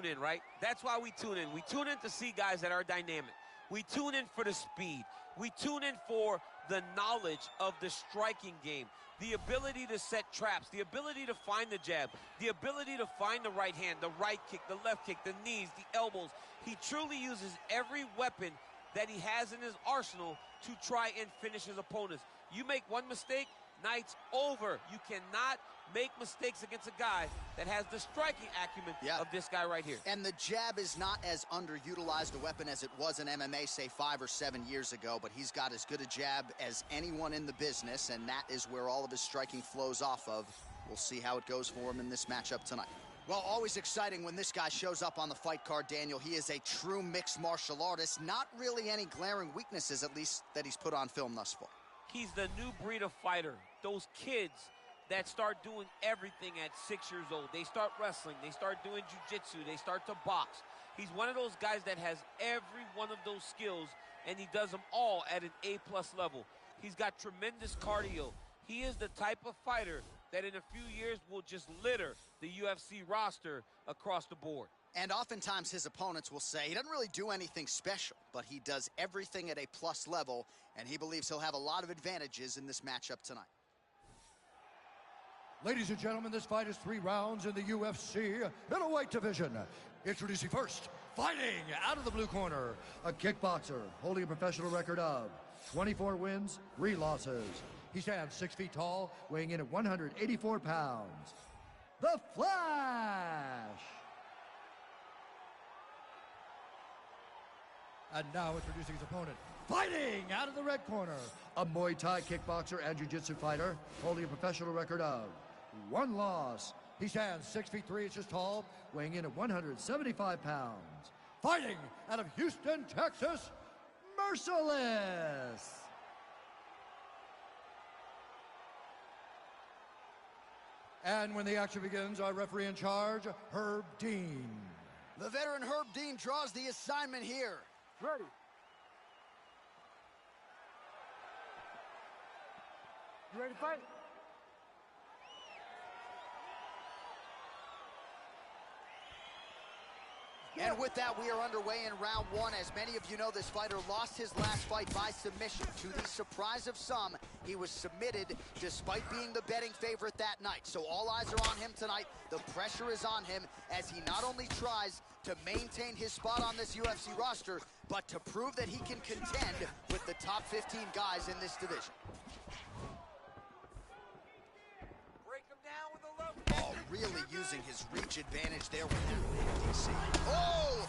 tune in, right? That's why we tune in. We tune in to see guys that are dynamic. We tune in for the speed. We tune in for the knowledge of the striking game, the ability to set traps, the ability to find the jab, the ability to find the right hand, the right kick, the left kick, the knees, the elbows. He truly uses every weapon that he has in his arsenal to try and finish his opponents. You make one mistake, night's over. You cannot make mistakes against a guy that has the striking acumen of this guy right here. And the jab is not as underutilized a weapon as it was in MMA, say 5 or 7 years ago, but he's got as good a jab as anyone in the business, and that is where all of his striking flows off of. We'll see how it goes for him in this matchup tonight. Well, always exciting when this guy shows up on the fight card, Daniel. He is a true mixed martial artist. Not really any glaring weaknesses, at least, that he's put on film thus far. He's the new breed of fighter. Those kids that start doing everything at 6 years old. They start wrestling, they start doing jiu-jitsu, they start to box. He's one of those guys that has every one of those skills, and he does them all at an A+ level. He's got tremendous cardio. He is the type of fighter that in a few years will just litter the UFC roster across the board. And oftentimes his opponents will say he doesn't really do anything special, but he does everything at A+ level, and he believes he'll have a lot of advantages in this matchup tonight. Ladies and gentlemen, this fight is 3 rounds in the UFC middleweight division. Introducing first, fighting out of the blue corner, a kickboxer holding a professional record of 24 wins, 3 losses. He stands 6 feet tall, weighing in at 184 pounds. The Flash! And now introducing his opponent, fighting out of the red corner, a Muay Thai kickboxer and jiu-jitsu fighter holding a professional record of 1 loss. He stands 6 feet 3 inches tall, weighing in at 175 pounds. Fighting out of Houston, Texas, Merciless! And when the action begins, our referee in charge, Herb Dean. The veteran Herb Dean draws the assignment here. Ready. You ready to fight? And with that, we are underway in round 1. As many of you know, this fighter lost his last fight by submission. To the surprise of some, he was submitted despite being the betting favorite that night. So all eyes are on him tonight. The pressure is on him as he not only tries to maintain his spot on this UFC roster, but to prove that he can contend with the top 15 guys in this division. Oh, really using his reach advantage there with that DC. Oh!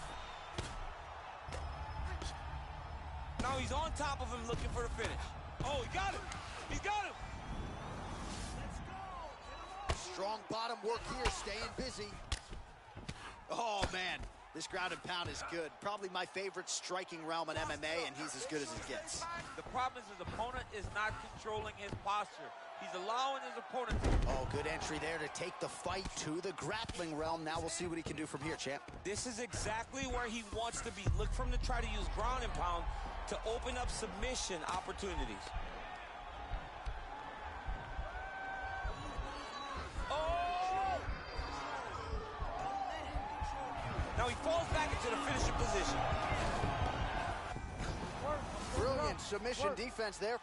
Now he's on top of him looking for the finish. Oh, he got him! He got him! Let's go! Strong bottom work here, staying busy. Oh, man. This ground and pound is good. Probably my favorite striking realm in MMA, and he's as good as it gets. The problem is his opponent is not controlling his posture. He's allowing his opponent to... Oh, good entry there to take the fight to the grappling realm. Now we'll see what he can do from here, champ. This is exactly where he wants to be. Look for him to try to use ground and pound to open up submission opportunities. Oh! Now he falls back into the finishing position. Brilliant submission defense there.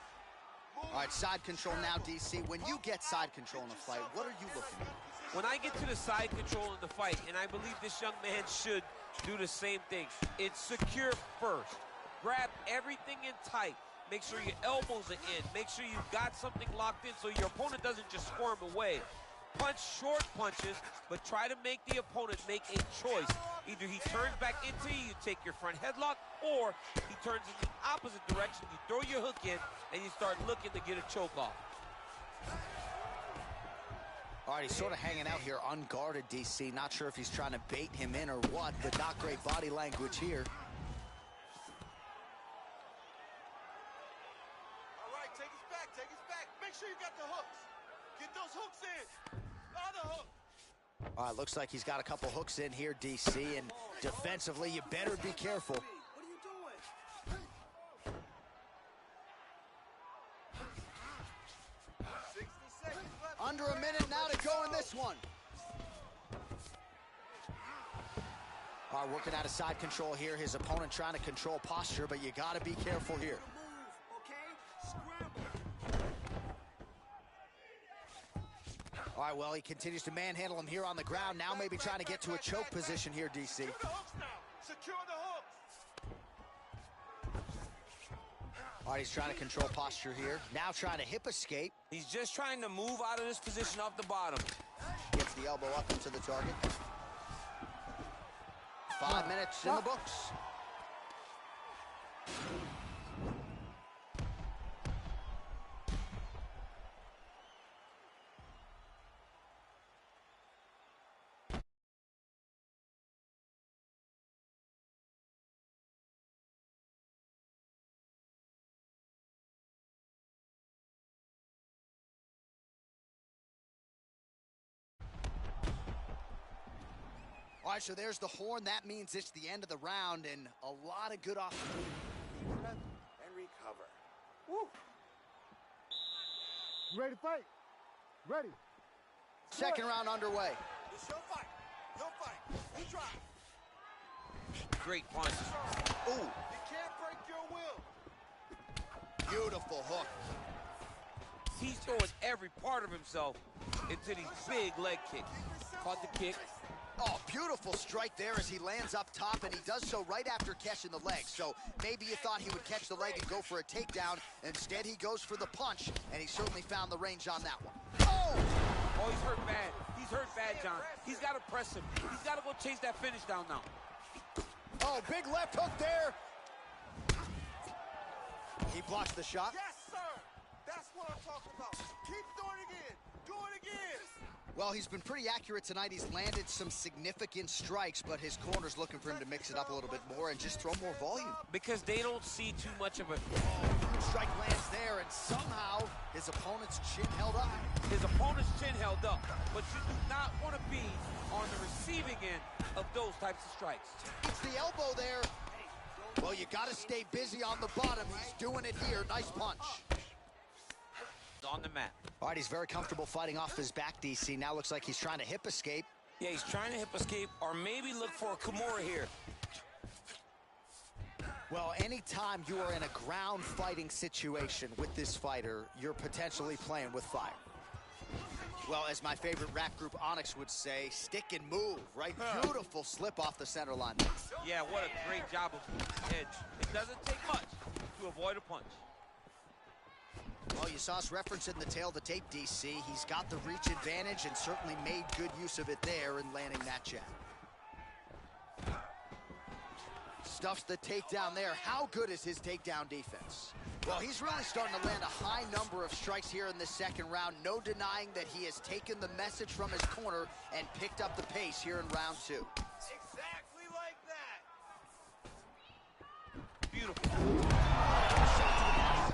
All right, side control now, DC. When you get side control in a fight, what are you looking at? When I get to the side control in the fight, and I believe this young man should do the same thing, it's secure first. Grab everything in tight. Make sure your elbows are in. Make sure you've got something locked in so your opponent doesn't just squirm away. Punch short punches, but try to make the opponent make a choice. Either he turns back into you, you take your front headlock, or he turns in the opposite direction, you throw your hook in, and you start looking to get a choke off. All right, he's sort of hanging out here unguarded, DC. Not sure if he's trying to bait him in or what, but not great body language here. All right, take us back, take us back. Make sure you got the hooks. Get those hooks in. Other hook. All right, looks like he's got a couple hooks in here, DC, and defensively, you better be careful. What are you doing? 60 seconds left. Under a minute now to go in this one. All right, working out of side control here. His opponent trying to control posture, but you got to be careful here. All right, well, he continues to manhandle him here on the ground. Now maybe trying to get to a choke position here, DC. Secure the hooks now. Secure the hooks. All right, he's trying to control posture here. Now trying to hip escape. He's just trying to move out of this position off the bottom. Gets the elbow up into the target. 5 minutes in the books. All right, so there's the horn. That means it's the end of the round, and a lot of good offense. And recover. Woo. You ready to fight? Ready. Second round underway. It's your fight. Your fight. You try. Great punch. Ooh, You can't break your will. beautiful hook. He's throwing every part of himself into these big leg kicks. Caught the kick. Oh, beautiful strike there as he lands up top, and he does so right after catching the leg. So maybe you thought he would catch the leg and go for a takedown. Instead, he goes for the punch, and he certainly found the range on that one. Oh! Oh, he's hurt bad. He's hurt bad, John. He's got to press him. He's got to go chase that finish down now. Oh, big left hook there. He blocks the shot. Yes, sir. That's what I'm talking about. Keep doing it again. Do it again. Well, he's been pretty accurate tonight. He's landed some significant strikes, but his corner's looking for him to mix it up a little bit more and just throw more volume. Because they don't see too much of a... Huge strike lands there, and somehow his opponent's chin held up. His opponent's chin held up. But you do not want to be on the receiving end of those types of strikes. It's the elbow there. Well, you got to stay busy on the bottom. He's doing it here. Nice punch. On the mat. All right, he's very comfortable fighting off his back, DC. Now looks like he's trying to hip escape. Yeah, he's trying to hip escape or maybe look for a Kimura here. Well, anytime you are in a ground fighting situation with this fighter, you're potentially playing with fire. Well, as my favorite rap group Onyx would say, stick and move, right? Beautiful slip off the center line. Yeah, what a great job of edge. It doesn't take much to avoid a punch. Well, you saw us referencing the tail of the tape, DC. He's got the reach advantage and certainly made good use of it there in landing that jab. Stuffs the takedown there. How good is his takedown defense? Well, he's really starting to land a high number of strikes here in this second round. No denying that he has taken the message from his corner and picked up the pace here in round two. Exactly like that. Beautiful.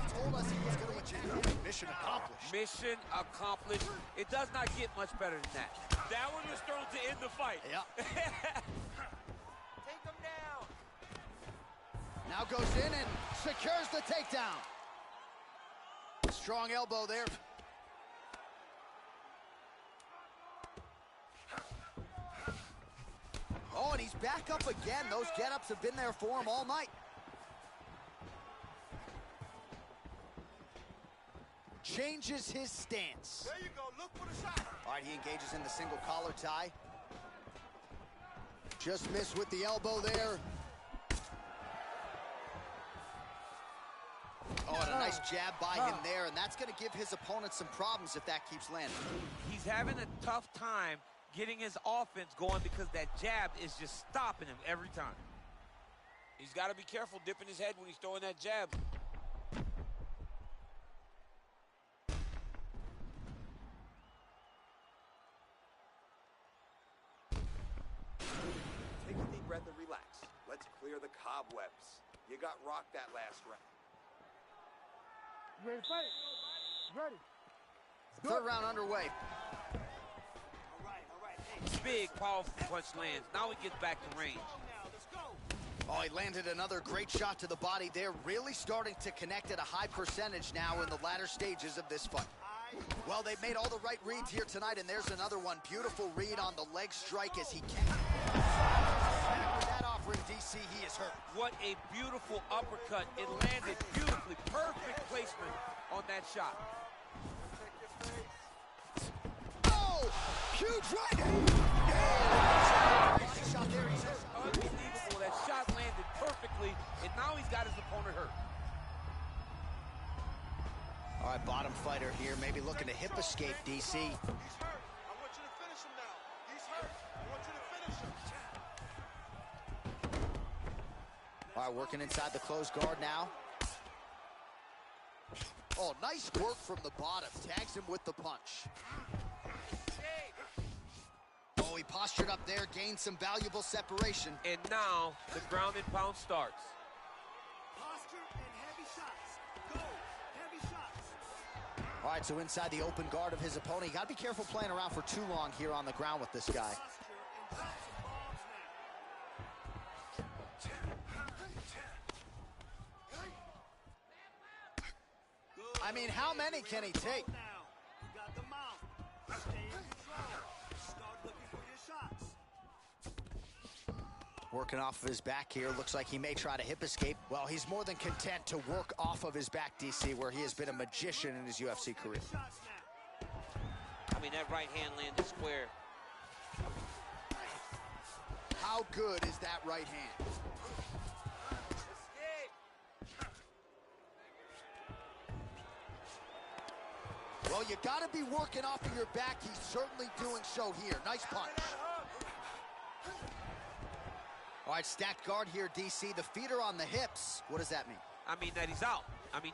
Told us he was going to achieve mission accomplished. Mission accomplished. It does not get much better than that. That one was thrown to end the fight. Yeah. Take him down. Now goes in and secures the takedown. Strong elbow there. Oh, and he's back up again. Those get-ups have been there for him all night. Changes his stance. There you go. Look for the shot. All right, he engages in the single collar tie. Just missed with the elbow there. Oh, and a nice jab by him there, and that's going to give his opponent some problems if that keeps landing. He's having a tough time getting his offense going because that jab is just stopping him every time. He's got to be careful dipping his head when he's throwing that jab. Take a deep breath and relax. Let's clear the cobwebs. You got rocked that last round. You ready to fight? Ready. Third round underway. All right. Hey, Big, powerful punch lands. Now he gets back to range. now, let's go. Oh, he landed another great shot to the body there. Really starting to connect at a high percentage now in the latter stages of this fight. Well, they've made all the right reads here tonight, and there's another one. Beautiful read on the leg strike as he can. With that What a beautiful uppercut. It landed beautifully. Perfect placement on that shot. Oh, huge right hand. Body shot there. He's hurt. Unbelievable. That shot landed perfectly, and now he's got his opponent hurt. All right, bottom fighter here, maybe looking to hip escape, DC. He's hurt. I want you to finish him now. He's hurt. I want you to finish him. All right, working inside the closed guard now. Oh, nice work from the bottom. Tags him with the punch. Oh, he postured up there, gained some valuable separation. And now the ground and pound starts. Posture and heavy shots. Go. Heavy shots. All right, so inside the open guard of his opponent. You got to be careful playing around for too long here on the ground with this guy. Posture and drop some bombs now. I mean, how many can he take? Now, you got the mouth. Stay in control. Start looking for your shots. Working off of his back here. Looks like he may try to hip escape. Well, he's more than content to work off of his back, DC, where he has been a magician in his UFC career. Shots now. I mean, that right hand landed square. How good is that right hand? Well, you got to be working off of your back. He's certainly doing so here. Nice punch. All right, stacked guard here, DC. The feet are on the hips. What does that mean? I mean that he's out.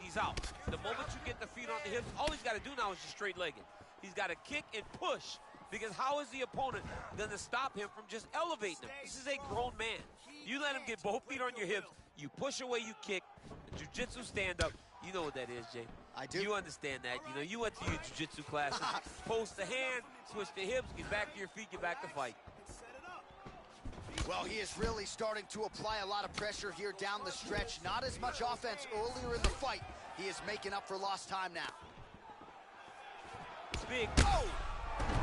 He's out. The moment you get the feet on the hips, all he's got to do now is just straight leg it. He's got to kick and push, because how is the opponent going to stop him from just elevating him? This is a grown man. You let him get both feet on your hips, you push away, you kick, jiu-jitsu stand-up. You know what that is, Jay. I do. You understand that. You know, you went to your jiu-jitsu classes. Post the hand, switch the hips, get back to your feet, get back to fight. Well, he is really starting to apply a lot of pressure here down the stretch. Not as much offense earlier in the fight. He is making up for lost time now. Big. Oh!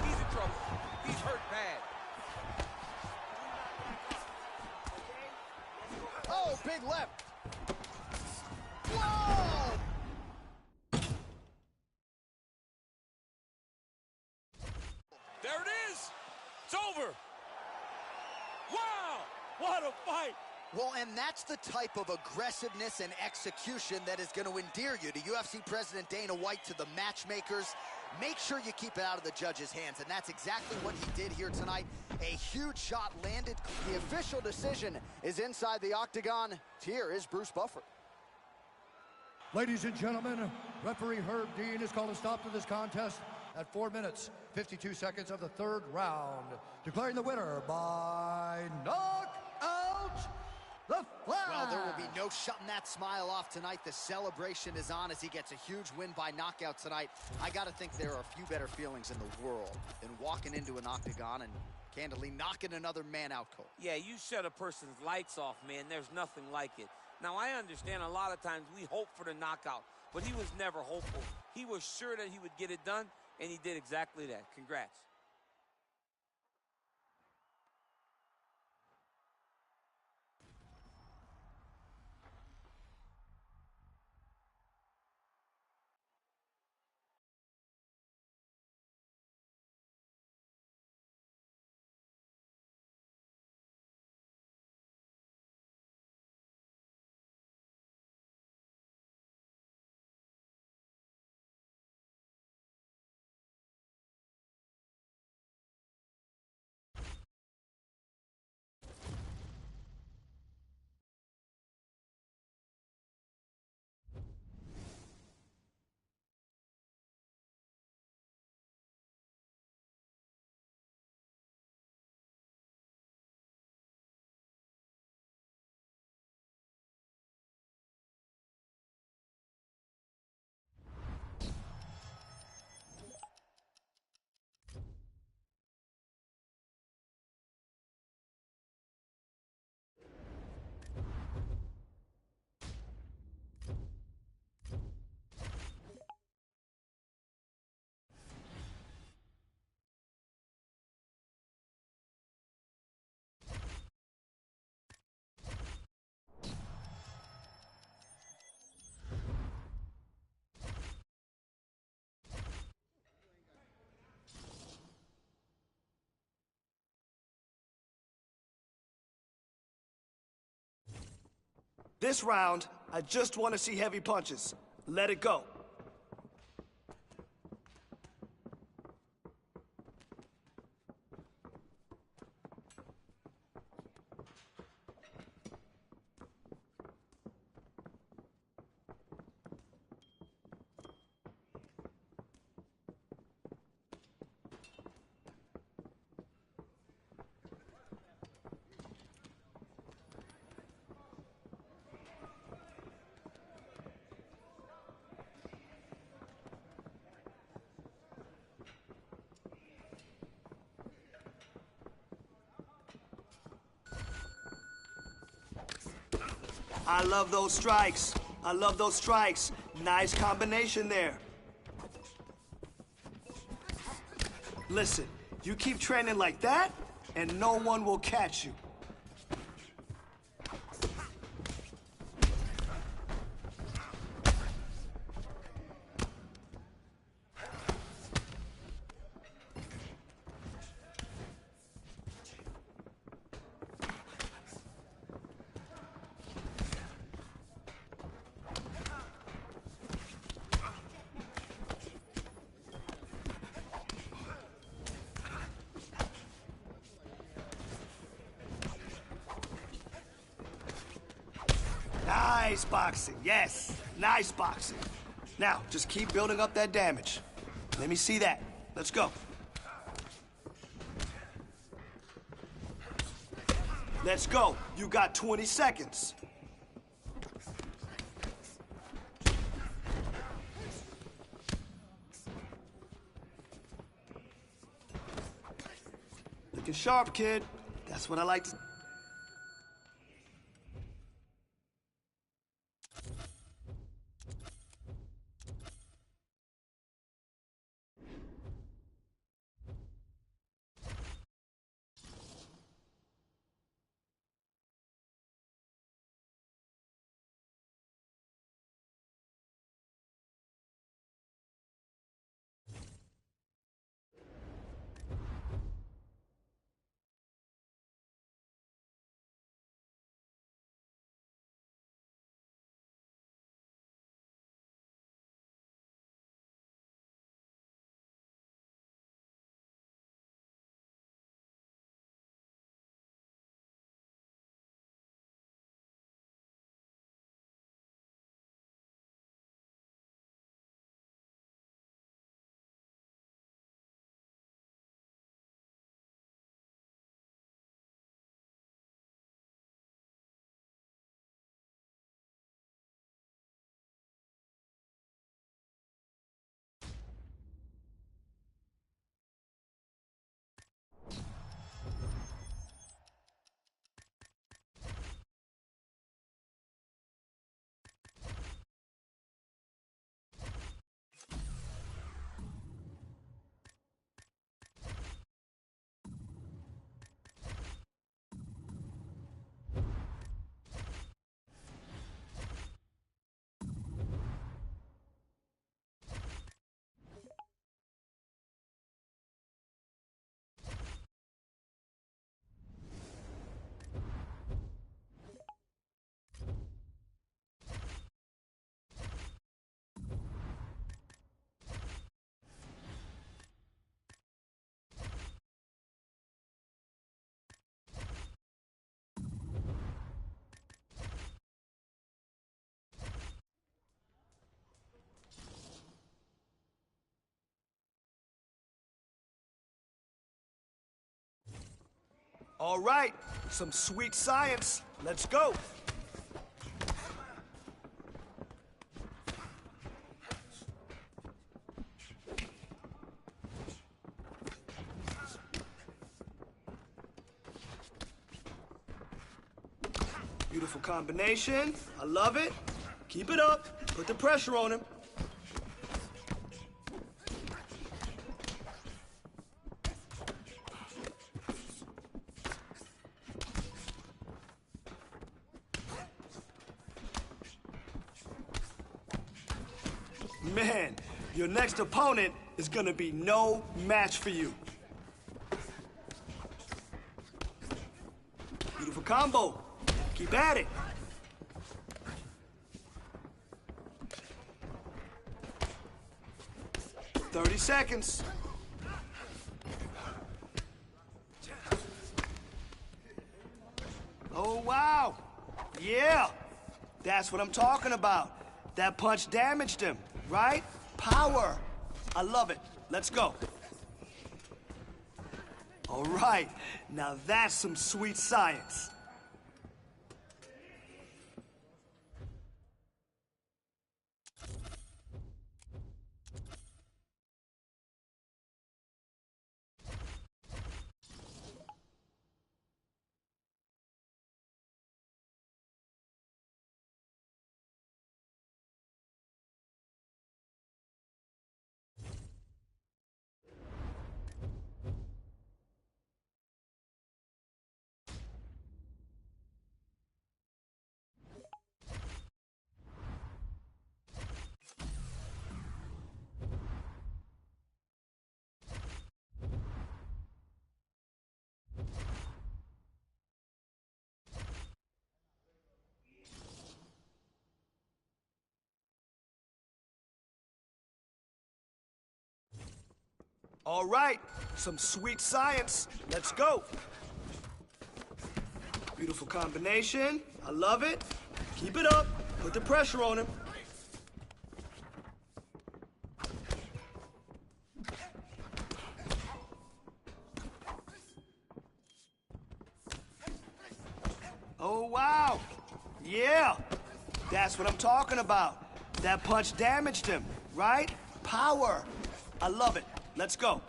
He's in trouble. He's hurt bad. Oh, big left. Whoa! There it is. It's over. Wow! What a fight! Well, and that's the type of aggressiveness and execution that is going to endear you to UFC President Dana White, to the matchmakers. Make sure you keep it out of the judges' hands, and that's exactly what he did here tonight. A huge shot landed. The official decision is inside the octagon. Here is Bruce Buffer. Ladies and gentlemen, referee Herb Dean has called a stop to this contest at 4 minutes, 52 seconds of the third round, declaring the winner by knockout, the Flash. Well, there will be no shutting that smile off tonight. The celebration is on as he gets a huge win by knockout tonight. I got to think there are a few better feelings in the world than walking into an octagon and candidly knocking another man out cold. Yeah, you shut a person's lights off, man. There's nothing like it. Now, I understand a lot of times we hope for the knockout, but he was never hopeful. He was sure that he would get it done, and he did exactly that. Congrats. This round, I just want to see heavy punches. Let it go. I love those strikes. I love those strikes. Nice combination there. Listen, you keep training like that, and no one will catch you. Nice boxing, yes. Nice boxing. Now, just keep building up that damage. Let me see that. Let's go. Let's go. You got 20 seconds. Looking sharp, kid. That's what I like to... All right, some sweet science. Let's go. Beautiful combination. I love it. Keep it up. Put the pressure on him. Man, your next opponent is gonna be no match for you. Beautiful combo. Keep at it. 30 seconds. Oh, wow. Yeah, that's what I'm talking about. That punch damaged him, right? Power. I love it. Let's go. All right, now that's some sweet science. All right, some sweet science. Let's go. Beautiful combination. I love it. Keep it up. Put the pressure on him. Oh, wow. Yeah, that's what I'm talking about. That punch damaged him, right? Power. I love it. Let's go.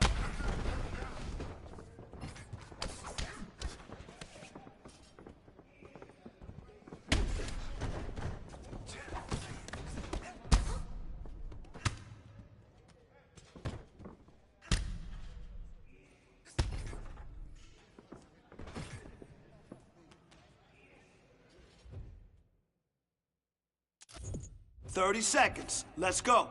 "30 seconds. Let's go."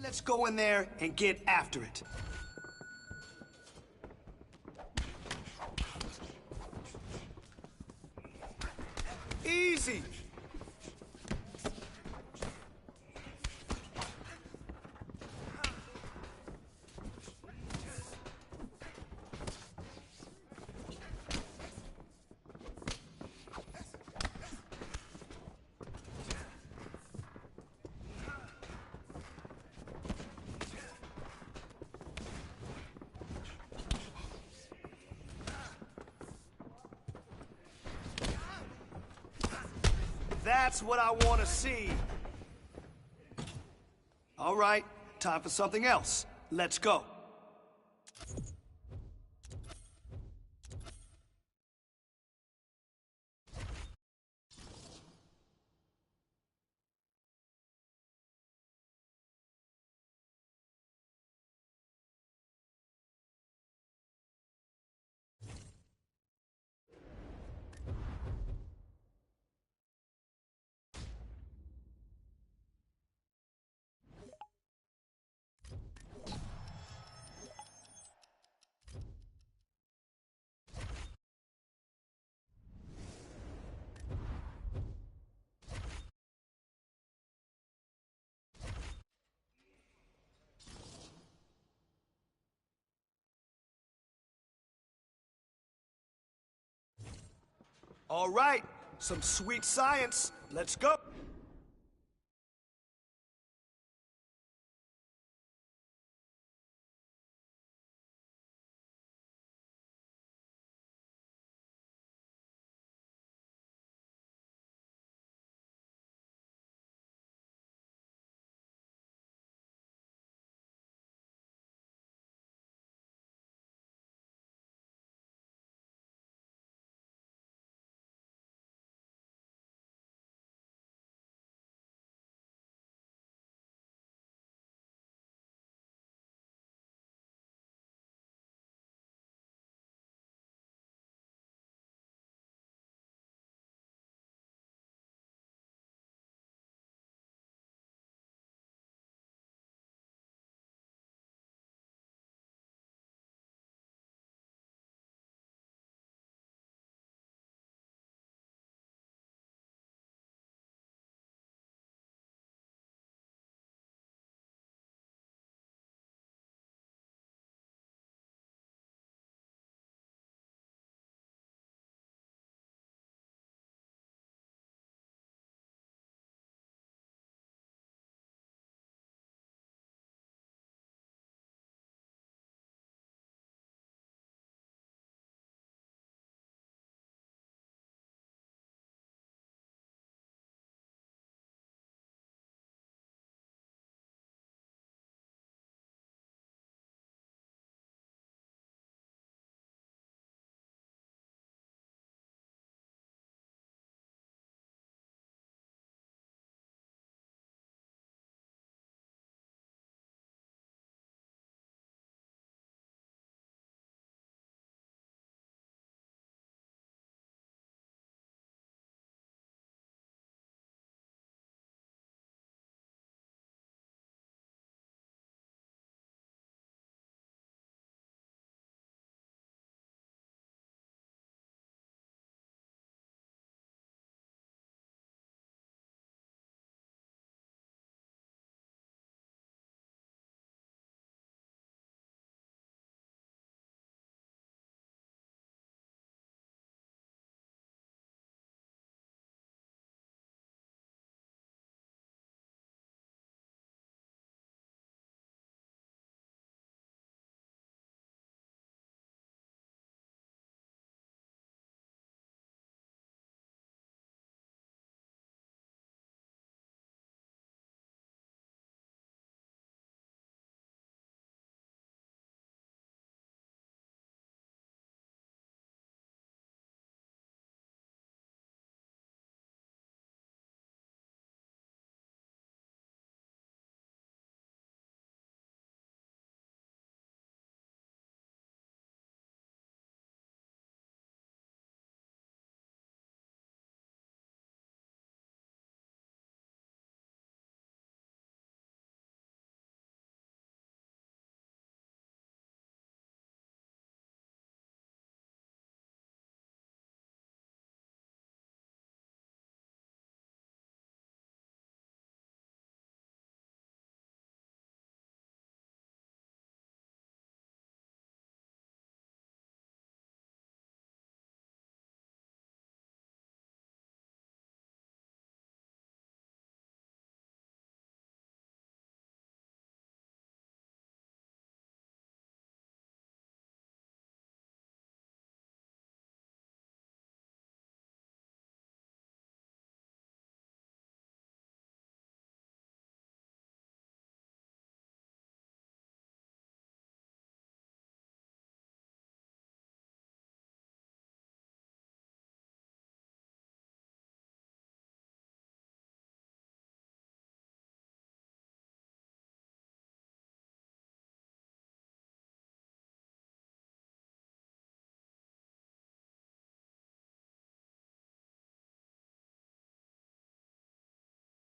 Let's go in there and get after it. Easy. That's what I want to see. All right, time for something else. Let's go. All right, some sweet science. Let's go.